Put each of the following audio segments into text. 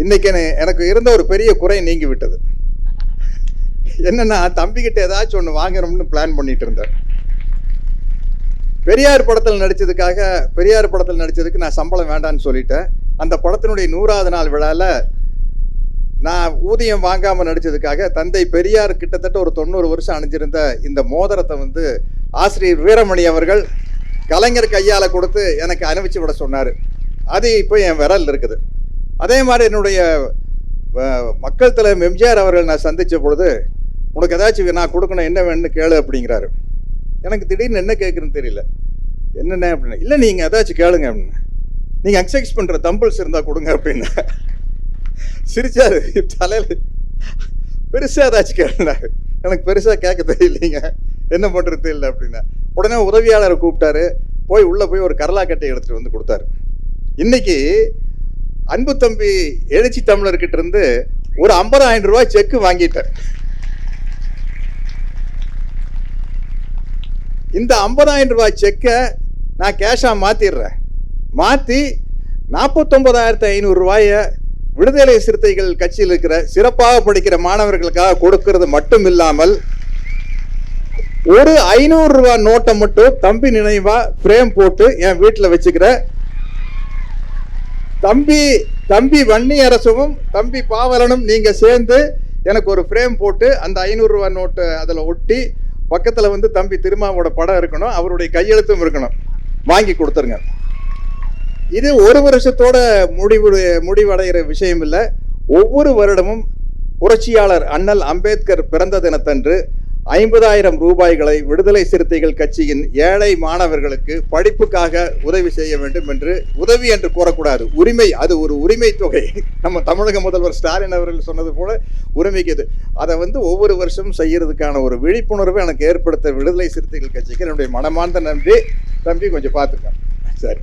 இன்னைக்கு எனக்கு இருந்த ஒரு பெரிய குறை நீங்கி விட்டது. என்னன்னா, தம்பிக்கிட்ட ஏதாச்சும் ஒன்று வாங்கணும்னு பிளான் பண்ணிட்டு இருந்தேன். பெரியார் படத்தில் நடிச்சதுக்கு நான் சம்பளம் வேண்டான்னு சொல்லிட்டேன். அந்த படத்தினுடைய 100வது நாள் விழாவில் நான் ஊதியம் வாங்காமல் நடித்ததுக்காக தந்தை பெரியார் கிட்டத்தட்ட ஒரு 90 வருஷம் அணிஞ்சிருந்த இந்த மோதிரத்தை வந்து ஆசிரியர் வீரமணி அவர்கள் கலைஞர் கையால் கொடுத்து எனக்கு அனுப்பிச்சு விட சொன்னார். அது இப்போ என் விரல் இருக்குது. அதே மாதிரி என்னுடைய மக்கள் தலைவர் எம்ஜிஆர் அவர்கள் நான் சந்தித்த பொழுது, உனக்கு ஏதாச்சும் நான் கொடுக்கணும், என்ன வேணும்னு கேளு அப்படிங்கிறாரு. எனக்கு திடீர்னு என்ன கேட்குறேன்னு தெரியல. என்னென்ன அப்படின்னா, இல்லை நீங்கள் ஏதாச்சும் கேளுங்க அப்படின்னு. நீங்கள் எக்ஸசைஸ் பண்ணுற தம்பிள்ஸ் இருந்தால் கொடுங்க அப்படின்னு சிரிச்சாரு. தலையில் பெருசாக ஏதாச்சும் கேளுனாரு. எனக்கு பெருசாக கேட்க தெரியலைங்க, என்ன பண்ணுறது தெரியல அப்படின்னா. உடனே உதவியாளரை கூப்பிட்டாரு. உள்ளே போய் ஒரு கரலாக்கட்டை எடுத்துகிட்டு வந்து கொடுத்தாரு. இன்னைக்கு அன்பு தம்பி எழுச்சி தமிழர்கிட்ட இருந்து ஒரு 50,000 ரூபாய் செக்கு வாங்கிட்டேன். இந்த 50,000 ரூபாய் செக்கை நான் கேஷாக மாற்றிடுறேன். மாற்றி 49,500 ரூபாயை விடுதலை சிறுத்தைகள் கட்சியில் இருக்கிற சிறப்பாக படிக்கிற மாணவர்களுக்காக கொடுக்கறது மட்டும் இல்லாமல் ஒரு 500 ரூபாய் நோட்டை மட்டும் தம்பி நினைவா ஃப்ரேம் போட்டு என் வீட்டில் வச்சுக்கிற தம்பி வன்னி அரசும் தம்பி பாவலனும் நீங்கள் சேர்ந்து எனக்கு ஒரு ஃப்ரேம் போட்டு அந்த 500 ரூபாய் நோட்டு அதில் ஒட்டி பக்கத்தில் வந்து தம்பி திருமாவோட படம் இருக்கணும், அவருடைய கையெழுத்தும் இருக்கணும், வாங்கி கொடுத்துருங்க. இது ஒரு வருஷத்தோட முடிவடைகிற விஷயம் இல்லை. ஒவ்வொரு வருடமும் புரட்சியாளர் அண்ணல் அம்பேத்கர் பிறந்த தினத்தன்று 50,000 ரூபாய்களை விடுதலை சிறுத்தைகள் கட்சியின் ஏழை மாணவர்களுக்கு படிப்புக்காக உதவி செய்ய வேண்டும் என்று, உதவி என்று கூறக்கூடாது, உரிமை, அது ஒரு உரிமை தொகை. நம்ம தமிழக முதல்வர் ஸ்டாலின் அவர்கள் சொன்னது போல உரிமைக்கு இது. அதை வந்து ஒவ்வொரு வருஷமும் செய்யறதுக்கான ஒரு விழிப்புணர்வை எனக்கு ஏற்படுத்த விடுதலை சிறுத்தைகள் கட்சிக்கு என்னுடைய மனமார்ந்த நன்றி. தம்பி கொஞ்சம் பார்த்துக்க. சரி,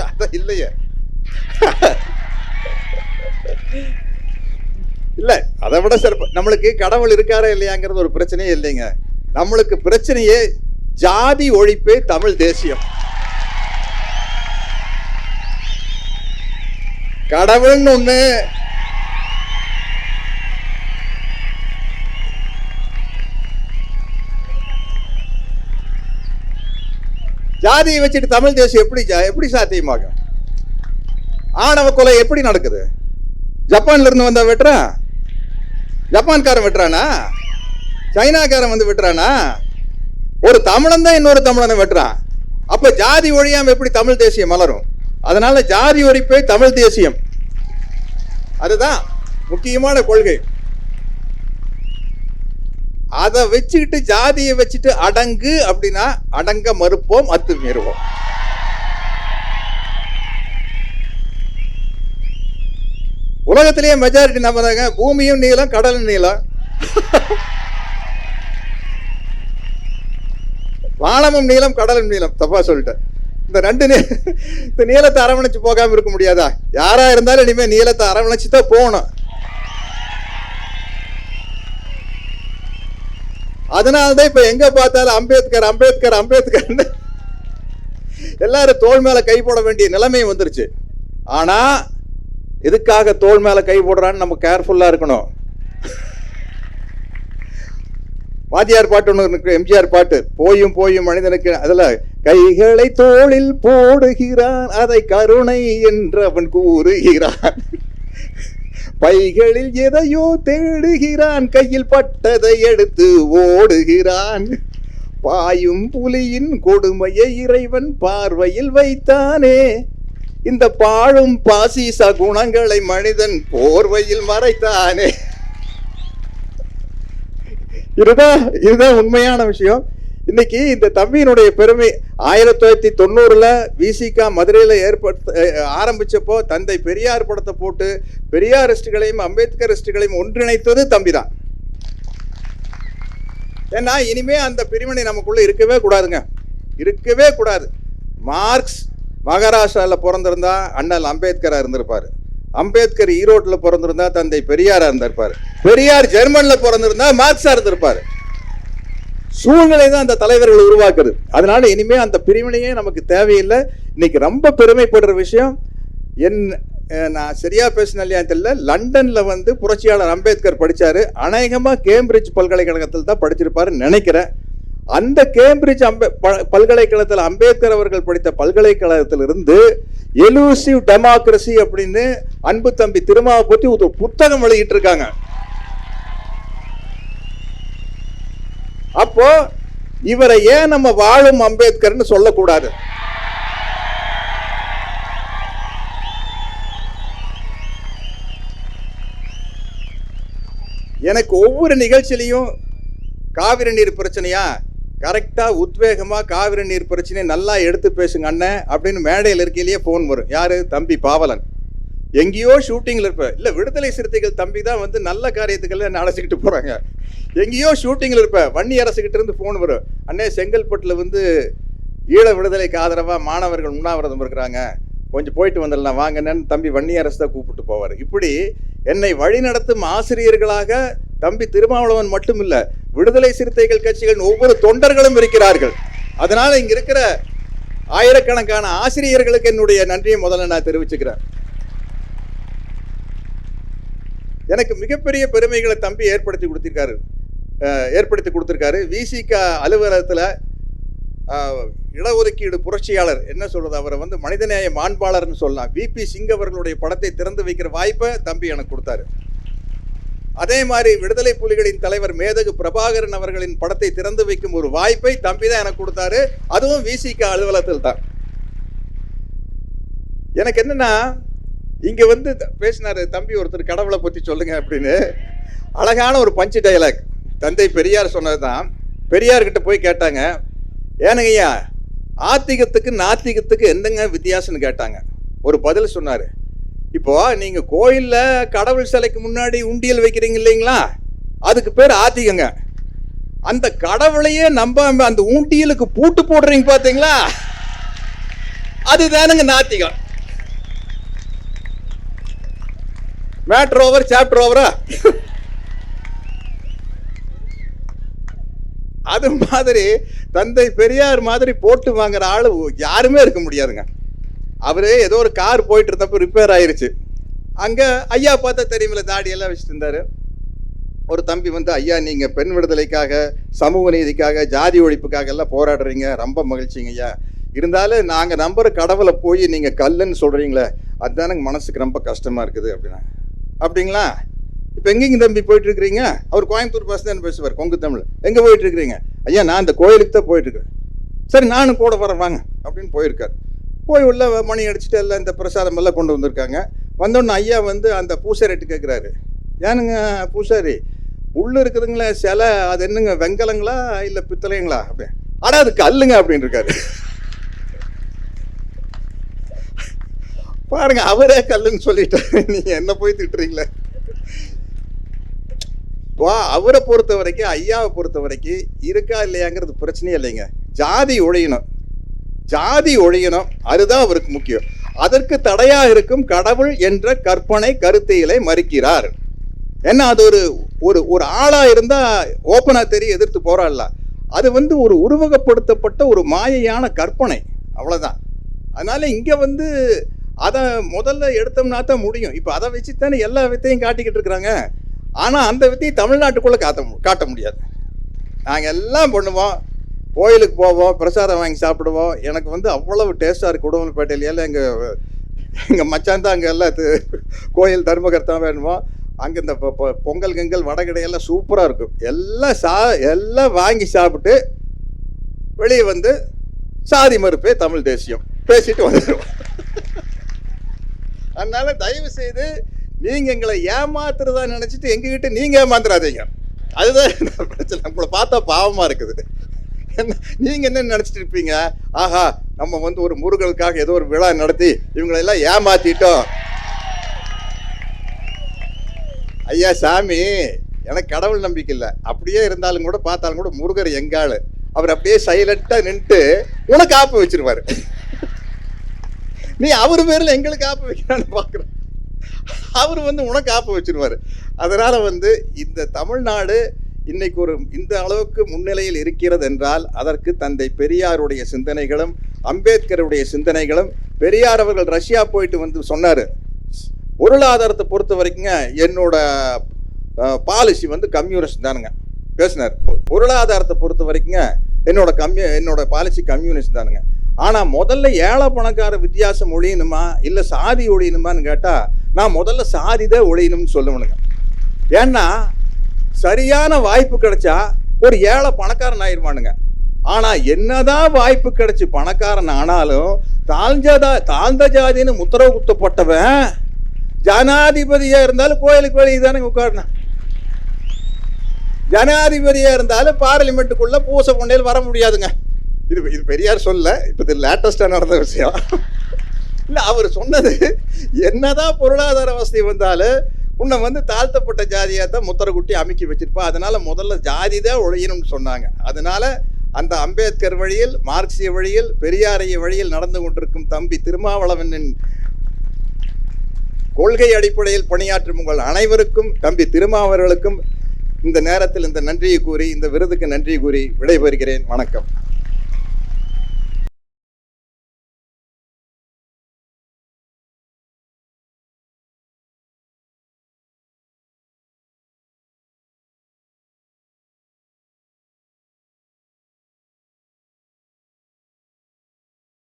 அதான் இல்லையே, இல்லை அதை விட சிறப்பு. நம்மளுக்கு கடவுள் இருக்காரா இல்லையாங்கிறது ஒரு பிரச்சனையே இல்லைங்க. நம்மளுக்கு பிரச்சனையே ஜாதி ஒழிப்பே தமிழ் தேசியம். கடவுள்னு ஒண்ணு ஜாதியை வச்சுட்டு தமிழ் தேசியம் எப்படி சாத்தியமாகும்? ஆணவ கொலை எப்படி நடக்குது? ஜப்பான்ல இருந்து வந்தா வெட்டுறான்? ஜப்பான்காரன் வெட்டுறானா? சைனாக்காரன் வந்து வெட்டுறானா? ஒரு தமிழன் தான் இன்னொரு தமிழனை வெட்டுறான். அப்ப ஜாதி ஒழியாம எப்படி தமிழ் தேசியம் மலரும்? அதனால ஜாதி ஒழிப்பே தமிழ் தேசியம், அதுதான் முக்கியமான கொள்கை. அதை வச்சுக்கிட்டு ஜாதியை வச்சுட்டு அடங்கு அப்படின்னா அடங்க மறுப்போம், அத்துமீறுவோம். உலகத்திலேயே மெஜாரிட்டி நம்புறாங்க பூமியும் நீளம் கடலும் நீளம், வானமும் நீளம் கடலும் நீளம். தப்பா சொல்லிட்டேன். இந்த நீளத்தை அரவணைச்சு போகாம இருக்க முடியாதா? யாரா இருந்தாலும் இனிமே நீளத்தை அரவணைச்சு தான் போகணும். அதனால்தான் இப்ப எங்க பார்த்தாலும் அம்பேத்கர் அம்பேத்கர் அம்பேத்கர் எல்லாரும் தோல் மேல கை போட வேண்டிய நிலைமை வந்துருச்சு. ஆனா எதுக்காக தோல் மேல கை போடுறான்னு நம்ம கேர்ஃபுல்லா இருக்கணும். வாத்தியார் பாட்டு ஒன்று இருக்கு, எம்ஜிஆர் பாட்டு, போயும் போயும் மனிதனுக்கு. அதுல கைகளை தோளில் போடுகிறான், அதை கருணை என்று அவன் கூறுகிறான், பைகளில் எதையோ தேடுகிறான், கையில் பட்டதை எடுத்து ஓடுகிறான், பாயும் புலியின் கொடுமையை இறைவன் பார்வையில் வைத்தானே, இந்த பாழும் பாசிச குணங்களை மனிதன் போர்வையில் மறைத்தானே. இதுதான் உண்மையான விஷயம். இன்னைக்கு இந்த தம்பியினுடைய பெருமை 1990 விசிகா மதுரையில் ஆரம்பிச்சப்போ தந்தை பெரியார் படத்தை போட்டு பெரியாரிஸ்டுகளையும் அம்பேத்கரிஸ்டுகளையும் ஒன்றிணைத்தது தம்பி தான். ஏன்னா இனிமே அந்த பிரிவினை நமக்குள்ள இருக்கவே கூடாதுங்க, இருக்கவே கூடாது. மார்க்ஸ் மகாராஷ்டிராவில் பிறந்திருந்தா அண்ணல் அம்பேத்கரா இருந்திருப்பாரு, அம்பேத்கர் ஈரோட்டில் பிறந்திருந்தா தந்தை பெரியாரா இருந்திருப்பாரு, பெரியார் ஜெர்மன்ல பிறந்திருந்தா மார்க்ஸா இருந்திருப்பாரு. சூழ்நிலை தான் அந்த தலைவர்கள் உருவாக்குது. அதனால இனிமே அந்த பிரிவினையே நமக்கு தேவையில்லை. இன்னைக்கு ரொம்ப பெருமைப்படுற விஷயம், நான் சரியா பேசின இல்லையா தெரியல, லண்டன்ல வந்து புரட்சியாளர் அம்பேத்கர் படிச்சாரு. அநேகமா கேம்பிரிட்ஜ் பல்கலைக்கழகத்தில் தான் படிச்சிருப்பாருன்னு நினைக்கிறேன். அந்த கேம்பிரிட்ஜ் பல்கலைக்கழகத்தில் அம்பேத்கர் அவர்கள் படித்த பல்கலைக்கழகத்திலிருந்து எலூசிவ் டெமோக்ரஸி அப்படின்னு அன்பு தம்பி திருமாவை பற்றி ஒரு புத்தகம் வெளியிட்டு இருக்காங்க. அப்போ இவரை ஏன் நம்ம வாழும் அம்பேத்கர்னு சொல்லக்கூடாது? எனக்கு ஒவ்வொரு நிகழ்ச்சியிலையும் காவிரி நீர் பிரச்சனையா கரெக்டா உத்வேகமா காவிரி நீர் பிரச்சனையை நல்லா எடுத்து பேசுங்க அண்ணன் அப்படின்னு மேடையில் இருக்கையிலேயே போன் வரும். யாரு? தம்பி பாவலன். எங்கேயோ ஷூட்டிங்ல இருப்ப, இல்ல விடுதலை சிறுத்தைகள் தம்பி தான் வந்து நல்ல காரியத்துக்கெல்லாம் அழைச்சிக்கிட்டு போறாங்க. எங்கேயோ ஷூட்டிங்ல இருப்ப, வன்னி அரசுகிட்ட இருந்து போன் வரும், அண்ணே செங்கல்பட்டுல வந்து ஈழ விடுதலைக்கு ஆதரவா மாணவர்கள் உண்ணாவிரதம் இருக்கிறாங்க, கொஞ்சம் போயிட்டு வந்துடலாம் வாங்கன்னு தம்பி வன்னி அரசு தான் கூப்பிட்டு போவார். இப்படி என்னை வழிநடத்தும் ஆசிரியர்களாக தம்பி திருமாவளவன் மட்டும் இல்ல, விடுதலை சிறுத்தைகள் கட்சிகளின் ஒவ்வொரு தொண்டர்களும் இருக்கிறார்கள். அதனால இங்க இருக்கிற ஆயிரக்கணக்கான ஆசிரியர்களுக்கு என்னுடைய நன்றியை முதல்ல நான் தெரிவிச்சுக்கிறேன். எனக்கு மிகப்பெரிய பெருமைகளை தம்பி ஏற்படுத்தி கொடுத்திருக்காரு. விசிக அலுவலகத்தில் இடஒதுக்கீடு புரட்சியாளர் என்ன சொல்றது, அவரை வந்து மனிதநேய மாண்பாளர்னு சொல்லலாம். விபி சிங் அவர்களுடைய படத்தை திறந்து வைக்கிற வாய்ப்பை தம்பி எனக்கு கொடுத்தாரு. அதே மாதிரி விடுதலை புலிகளின் தலைவர் மேதகு பிரபாகரன் அவர்களின் படத்தை திறந்து வைக்கும் ஒரு வாய்ப்பை தம்பி தான் எனக்கு கொடுத்தாரு. அதுவும் விசிக அலுவலகத்தில் தான். எனக்கு என்னன்னா, இங்க வந்து பேசினாரு தம்பி ஒருத்தர், கடவுளை பத்தி சொல்லுங்க அப்படின்னு. அழகான ஒரு பஞ்சு டயலாக் தந்தை பெரியார் சொன்னதுதான். பெரியார்கிட்ட போய் கேட்டாங்க, ஏனுங்கய்யா ஆத்திகத்துக்கு நாத்திகத்துக்கு என்னங்க வித்தியாசம்னு கேட்டாங்க. ஒரு பதில் சொன்னாரு, இப்போ நீங்க கோயில்ல கடவுள் சிலைக்கு முன்னாடி உண்டியல் வைக்கிறீங்க இல்லைங்களா, அதுக்கு பேர் ஆத்திகங்க. அந்த கடவுளையே நம்பாம அந்த உண்டியலுக்கு பூட்டு போடுறீங்க பாத்தீங்களா, அதுதானுங்க நாத்திகம். மேட்டர் ஓவர் சாப்டர் ஓவரா? அது மாதிரி தந்தை பெரியார் மாதிரி போட்டு வாங்குற ஆளு யாருமே இருக்க முடியாதுங்க. அவரு ஏதோ ஒரு கார் போயிட்டு இருந்தப்ப ரிப்பேர் ஆயிருச்சு. அங்க ஐயா பார்த்தா தெரியுமில்ல, தாடியெல்லாம் வச்சுட்டு இருந்தாரு. ஒரு தம்பி வந்து, ஐயா நீங்க பெண் விடுதலைக்காக, சமூக நீதிக்காக, ஜாதி ஒழிப்புக்காக எல்லாம் போராடுறீங்க, ரொம்ப மகிழ்ச்சிங்க ஐயா. இருந்தாலும் நாங்க நம்புற கடவுளை போய் நீங்க கல்லுன்னு சொல்றீங்களே, அதுதானங்க மனசுக்கு ரொம்ப கஷ்டமா இருக்குது அப்படின்னா. அப்படிங்களா? இப்போ எங்கேங்க தம்பி போயிட்டு இருக்கிறீங்க? அவர் கோயம்புத்தூர் பாஸ் தான் பேசுவார், கொங்கு தமிழ். எங்க போயிட்டு இருக்கிறீங்க? ஐயா நான் அந்த கோயிலுக்கு தான் போயிட்டு இருக்கிறேன். சரி நானும் கூட வரேன் வாங்க அப்படின்னு போயிருக்காரு. போய் உள்ள மணி அடிச்சுட்டு எல்லாம் இந்த பிரசாதம் எல்லாம் கொண்டு வந்திருக்காங்க. வந்தோடனே ஐயா வந்து அந்த பூசாரிட்டு கேட்குறாரு, ஏனுங்க பூசாரி உள்ள இருக்குதுங்களா சிலை, அது என்னங்க வெங்கலங்களா இல்லை பித்தளைங்களா? அப்படி ஆனா அது கல்லுங்க அப்படின்னு இருக்காரு. பாருங்க, அவரே கல்லுன்னு சொல்லிட்டாரு, நீங்க என்ன போய் திட்டுறீங்களே. அவரை பொறுத்த வரைக்கும், ஐயாவை பொறுத்த வரைக்கும் இருக்கா இல்லையாங்கிறது பிரச்சனையே இல்லைங்க. ஜாதி ஒழியணும், ஜாதி ஒழியணும், அதுதான் அவருக்கு முக்கியம். அதற்கு தடையா இருக்கும் கடவுள் என்ற கற்பனை கருத்தியலை மறுக்கிறார். ஏன்னா அது ஒரு ஆளா இருந்தா ஓப்பனா தெரிய எதிர்த்து போராடலாம். அது வந்து ஒரு உருவகப்படுத்தப்பட்ட ஒரு மாயையான கற்பனை, அவ்வளவுதான். அதனால இங்க வந்து அதை முதல்ல எடுத்தோம்னா தான் முடியும். இப்போ அதை வச்சு தானே எல்லா வித்தையும் காட்டிக்கிட்டு இருக்கிறாங்க. ஆனால் அந்த வித்தையை தமிழ்நாட்டுக்குள்ளே காட்ட முடியாது. நாங்கள் எல்லாம் பண்ணுவோம், கோயிலுக்கு போவோம், பிரசாதம் வாங்கி சாப்பிடுவோம். எனக்கு வந்து அவ்வளவு டேஸ்ட்டாக இருக்குது. உடுமலைப்பேட்டையில எங்கள் மச்சான் தான் அங்கே எல்லாம் கோயில் தர்மகர்த்தான் வேணுமோ. அங்கே இந்த பொங்கல் கங்கல் வடகடையெல்லாம் சூப்பராக இருக்கும். எல்லாம் வாங்கி சாப்பிட்டு வெளியே வந்து சாதி மறுப்பே தமிழ் தேசியம் பேசிட்டு வந்துடுவோம். அதனால தயவு செய்து நீங்க எங்களை ஏமாத்துறதா நினைச்சிட்டு எங்ககிட்ட நீங்க ஏமாந்துடாதீங்க. அதுதான் பிரச்சனை. உங்களை பார்த்தா பாவமா இருக்குது. நீங்க என்ன நினைச்சிட்டு இருப்பீங்க, ஆஹா நம்ம வந்து ஒரு முருகனுக்காக ஏதோ ஒரு விழா நடத்தி இவங்களெல்லாம் ஏமாத்திட்டோம். ஐயா சாமி, எனக்கு கடவுள் நம்பிக்கை இல்லை. அப்படியே இருந்தாலும் கூட பார்த்தாலும் கூட முருகர் எங்காளு, அவர் அப்படியே சைலண்டா நின்று உனக்கு ஆப்பு வச்சிருவாரு. நீ அவர் பேர்ல எங்களுக்கு ஆப்பு வைக்கிறான்னு பாக்குற, அவர் வந்து உனக்கு ஆப்பு வச்சிருவாரு. அதனால வந்து இந்த தமிழ்நாடு இன்னைக்கு இந்த அளவுக்கு முன்னிலையில் இருக்கிறது என்றால் அதற்கு தந்தை பெரியாருடைய சிந்தனைகளும் அம்பேத்கருடைய சிந்தனைகளும் பெரியார் அவர்கள் ரஷ்யா போயிட்டு வந்து சொன்னார், பொருளாதாரத்தை பொறுத்த வரைக்குங்க என்னோட பாலிசி வந்து கம்யூனிஸ்ட் தானுங்க பேசினார். பொருளாதாரத்தை பொறுத்த வரைக்குங்க என்னோட பாலிசி கம்யூனிஸ்ட் தானுங்க. ஆனால் முதல்ல ஏழை பணக்கார வித்தியாசம் ஒழியணுமா இல்லை சாதி ஒழியணுமான்னு கேட்டால் நான் முதல்ல சாதி தான் ஒழியணும்னு சொல்லுவேனுங்க. ஏன்னா சரியான வாய்ப்பு கிடைச்சா ஒரு ஏழை பணக்காரன் ஆயிடுவானுங்க. ஆனால் என்னதான் வாய்ப்பு கிடைச்சி பணக்காரன் ஆனாலும் தாழ்ந்த ஜாதின்னு முத்திரவு குத்தப்பட்டவன் ஜனாதிபதியாக இருந்தாலும் கோயிலுக்கு வெளியே தானே உட்காரணும். ஜனாதிபதியாக இருந்தாலும் பார்லிமெண்ட்டுக்குள்ளே பூசை பொண்ணையில் வர முடியாதுங்க. இது பெரியார் சொல்ல, இப்போ இது லேட்டஸ்டாக நடந்த விஷயம் இல்லை. அவர் சொன்னது என்னதான் பொருளாதார வசதி வந்தாலும் உன்னை வந்து தாழ்த்தப்பட்ட ஜாதியாக தான் முத்திரை குட்டி அமைக்கி வச்சிருப்பா. அதனால முதல்ல ஜாதி தான் ஒழியணும்னு சொன்னாங்க. அதனால அந்த அம்பேத்கர் வழியில், மார்க்சிய வழியில், பெரியாரிய வழியில் நடந்து கொண்டிருக்கும் தம்பி திருமாவளவனின் கொள்கை அடிப்படையில் பணியாற்றும் உங்கள் அனைவருக்கும், தம்பி திருமாவர்களுக்கும் இந்த நேரத்தில் இந்த நன்றியை கூறி, இந்த விருதுக்கு நன்றி கூறி விடைபெறுகிறேன். வணக்கம்.